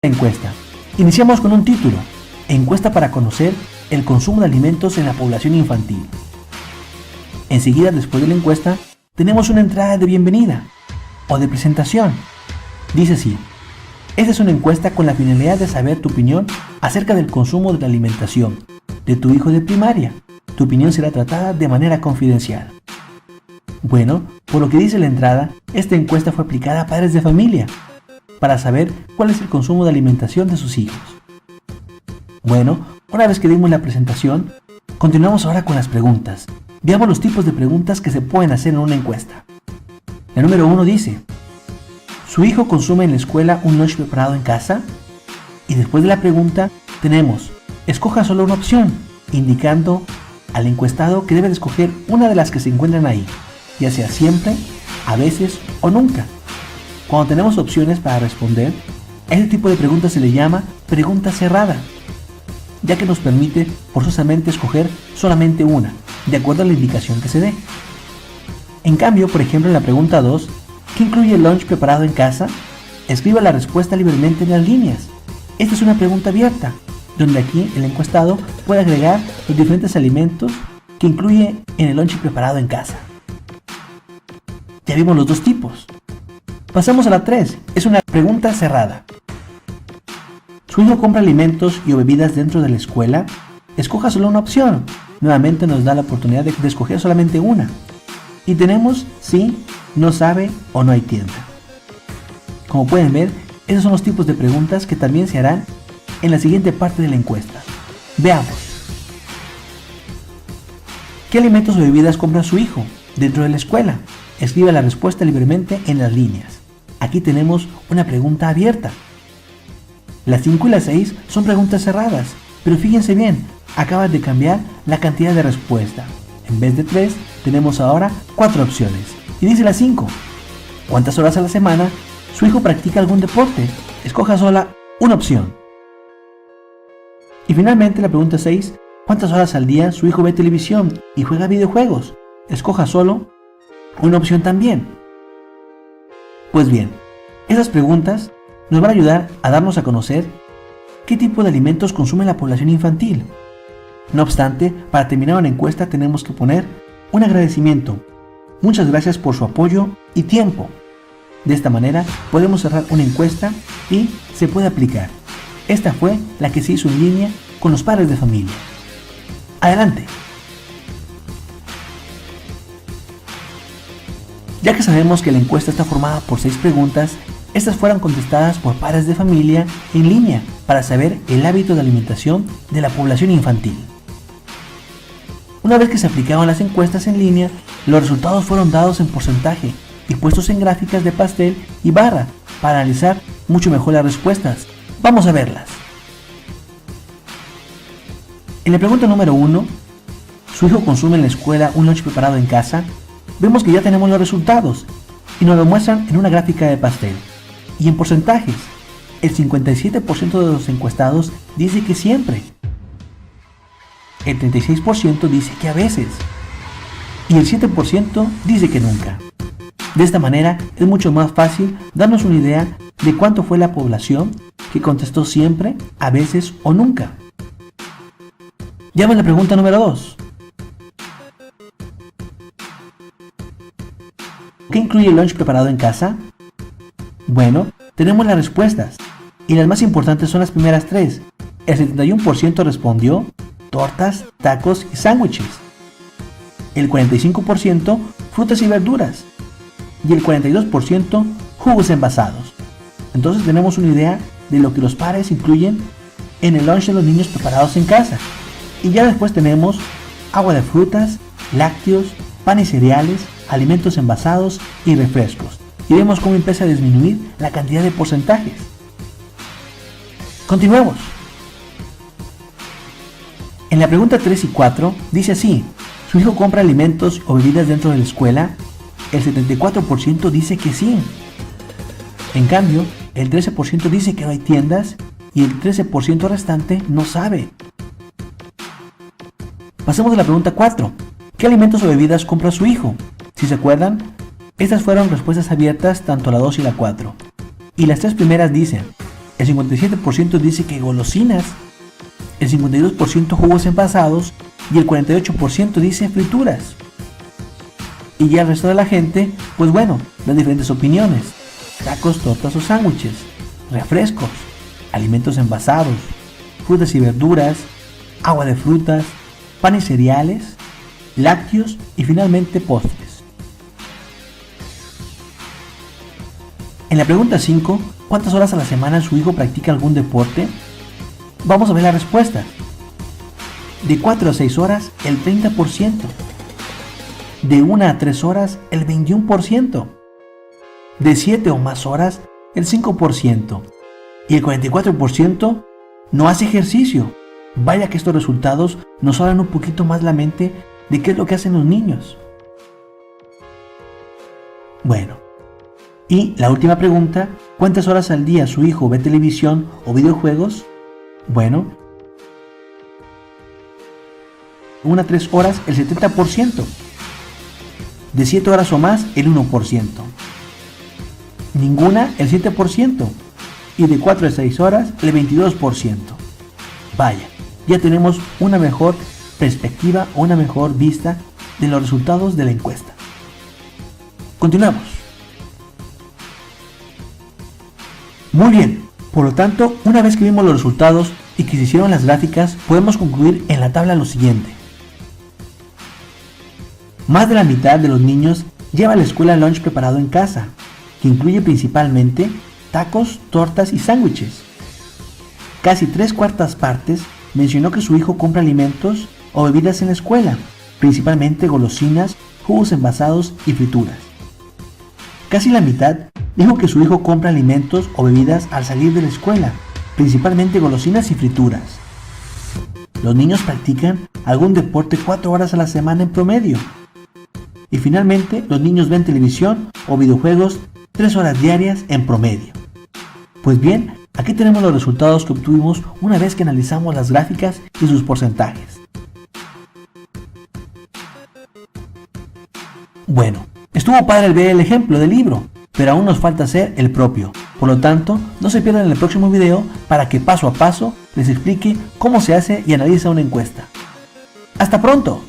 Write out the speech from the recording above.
la encuesta. Iniciamos con un título: encuesta para conocer el consumo de alimentos en la población infantil. Enseguida, después de la encuesta, tenemos una entrada de bienvenida o de presentación. Dice así: esta es una encuesta con la finalidad de saber tu opinión acerca del consumo de la alimentación de tu hijo de primaria. Tu opinión será tratada de manera confidencial. Bueno, por lo que dice la entrada, esta encuesta fue aplicada a padres de familia para saber cuál es el consumo de alimentación de sus hijos. Bueno, una vez que dimos la presentación, continuamos ahora con las preguntas. Veamos los tipos de preguntas que se pueden hacer en una encuesta. La número 1 dice: ¿su hijo consume en la escuela un lunch preparado en casa? Y después de la pregunta tenemos: escoja solo una opción, indicando al encuestado que debe de escoger una de las que se encuentran ahí, ya sea siempre, a veces o nunca. Cuando tenemos opciones para responder, a este tipo de preguntas se le llama pregunta cerrada, ya que nos permite forzosamente escoger solamente una, de acuerdo a la indicación que se dé. En cambio, por ejemplo, en la pregunta 2, ¿qué incluye el lunch preparado en casa? Escriba la respuesta libremente en las líneas. Esta es una pregunta abierta, donde aquí el encuestado puede agregar los diferentes alimentos que incluye en el lunch preparado en casa. Ya vimos los dos tipos. Pasamos a la 3, es una pregunta cerrada. ¿Su hijo compra alimentos y o bebidas dentro de la escuela? Escoja solo una opción. Nuevamente nos da la oportunidad de escoger solamente una. Y tenemos sí, no sabe o no hay tienda. Como pueden ver, esos son los tipos de preguntas que también se harán en la siguiente parte de la encuesta. Veamos. ¿Qué alimentos o bebidas compra su hijo dentro de la escuela? Escriba la respuesta libremente en las líneas. Aquí tenemos una pregunta abierta. Las 5 y las 6 son preguntas cerradas, pero fíjense bien, acabas de cambiar la cantidad de respuesta. En vez de 3, tenemos ahora 4 opciones. Y dice la 5: ¿cuántas horas a la semana su hijo practica algún deporte? Escoja sola una opción. Y finalmente la pregunta 6: ¿cuántas horas al día su hijo ve televisión y juega videojuegos? Escoja solo una opción también. Pues bien, esas preguntas nos van a ayudar a darnos a conocer qué tipo de alimentos consume la población infantil. No obstante, para terminar una encuesta tenemos que poner un agradecimiento. Muchas gracias por su apoyo y tiempo. De esta manera podemos cerrar una encuesta y se puede aplicar. Esta fue la que se hizo en línea con los padres de familia. Adelante. Ya que sabemos que la encuesta está formada por 6 preguntas, estas fueron contestadas por padres de familia en línea para saber el hábito de alimentación de la población infantil. Una vez que se aplicaron las encuestas en línea, los resultados fueron dados en porcentaje y puestos en gráficas de pastel y barra para analizar mucho mejor las respuestas. Vamos a verlas. En la pregunta número 1, ¿su hijo consume en la escuela un lunch preparado en casa? Vemos que ya tenemos los resultados y nos lo muestran en una gráfica de pastel. Y en porcentajes, el 57% de los encuestados dice que siempre, el 36% dice que a veces y el 7% dice que nunca. De esta manera es mucho más fácil darnos una idea de cuánto fue la población que contestó siempre, a veces o nunca. Ya ven la pregunta número 2. ¿Qué incluye el lunch preparado en casa? Bueno, tenemos las respuestas y las más importantes son las primeras 3. El 71% respondió tortas, tacos y sándwiches. El 45% frutas y verduras. Y el 42% jugos envasados. Entonces tenemos una idea de lo que los padres incluyen en el lunch de los niños preparados en casa. Y ya después tenemos agua de frutas, lácteos, pan y cereales, alimentos envasados y refrescos. Y vemos cómo empieza a disminuir la cantidad de porcentajes. Continuemos. En la pregunta 3 y 4 dice así: ¿su hijo compra alimentos o bebidas dentro de la escuela? El 74% dice que sí. En cambio, el 13% dice que no hay tiendas y el 13% restante no sabe. Pasemos a la pregunta 4. ¿Qué alimentos o bebidas compra su hijo? Si se acuerdan, estas fueron respuestas abiertas tanto la 2 y la 4. Y las 3 primeras dicen: el 57% dice que golosinas, el 52% jugos envasados y el 48% dice frituras. Y ya el resto de la gente, pues bueno, da diferentes opiniones: tacos, tortas o sándwiches, refrescos, alimentos envasados, frutas y verduras, agua de frutas, pan y cereales, lácteos y finalmente postres. En la pregunta 5, ¿cuántas horas a la semana su hijo practica algún deporte? Vamos a ver la respuesta. De 4 a 6 horas, el 30%. De 1 a 3 horas, el 21%. De 7 o más horas, el 5%. Y el 44% no hace ejercicio. Vaya que estos resultados nos abran un poquito más la mente de qué es lo que hacen los niños. Bueno, y la última pregunta: ¿cuántas horas al día su hijo ve televisión o videojuegos? Bueno, 1 a 3 horas, el 70%. De 7 horas o más, el 1%. Ninguna, el 7%. Y de 4 a 6 horas, el 22%. Vaya, ya tenemos una mejor perspectiva o una mejor vista de los resultados de la encuesta. Continuamos. Muy bien, por lo tanto, una vez que vimos los resultados y que se hicieron las gráficas, podemos concluir en la tabla lo siguiente. Más de la mitad de los niños lleva a la escuela lunch preparado en casa, que incluye principalmente tacos, tortas y sándwiches. Casi 3/4 partes mencionó que su hijo compra alimentos o bebidas en la escuela, principalmente golosinas, jugos envasados y frituras. Casi la mitad dijo que su hijo compra alimentos o bebidas al salir de la escuela, principalmente golosinas y frituras. Los niños practican algún deporte 4 horas a la semana en promedio. Y finalmente, los niños ven televisión o videojuegos 3 horas diarias en promedio. Pues bien, aquí tenemos los resultados que obtuvimos una vez que analizamos las gráficas y sus porcentajes. Bueno, estuvo padre el ver el ejemplo del libro, pero aún nos falta hacer el propio. Por lo tanto, no se pierdan el próximo video para que paso a paso les explique cómo se hace y analiza una encuesta. ¡Hasta pronto!